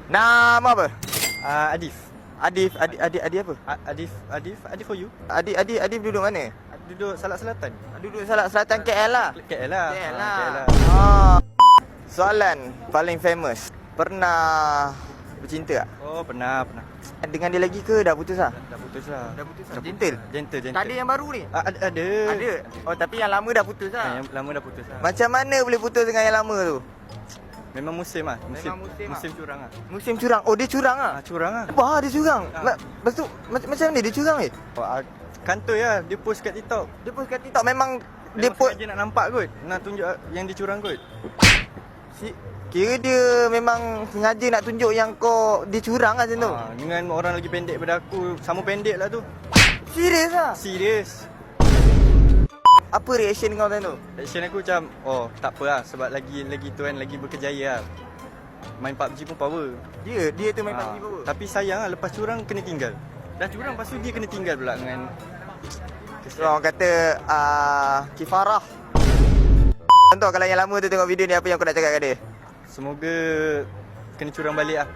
Nama apa? Adif. Adif apa? Adif for you. Adif duduk mana? Duduk Salak Selatan. Duduk selatan KL lah. KL lah. KL KL lah. lah. Soalan paling famous. Pernah bercinta tak? Oh, pernah. Dengan dia lagi ke dah putus lah? Dah putus lah. Dah putus lah. Gentle? Gentle. Tak ada yang baru ni? Ada. Ada? Oh, tapi yang lama dah putus lah? Yang lama dah putus lah. Macam mana boleh putus dengan yang lama tu? Memang musim lah. Memang musim lah. Musim curang lah. Musim curang? Oh, dia curang lah? Curang lah. Wah, dia curang? Lepas tu, macam mana dia curang ni? Kantoi lah. Dia post kat TikTok. Dia post kat TikTok memang dia Memang post. sengaja nak nampak kot. Nak tunjuk yang dia curang kot. Kira dia memang sengaja nak tunjuk yang kau dia curang lah macam tu. Dengan orang lagi pendek daripada aku. Sama pendek lah tu. Serius lah? Serius. Apa reaction kau time tu? Reaction aku macam, oh tak apa lah. Sebab lagi tu kan lagi berkejaya lah. Main PUBG pun power. Dia tu main PUBG power. Tapi sayang lah, lepas curang kena tinggal. Dah curang lepas tu dia kena tinggal pula dengan Orang kata kifarah. Contoh kalau yang lama tu tengok video ni, apa yang kau nak cakap kat dia? semoga kena curang balik lah.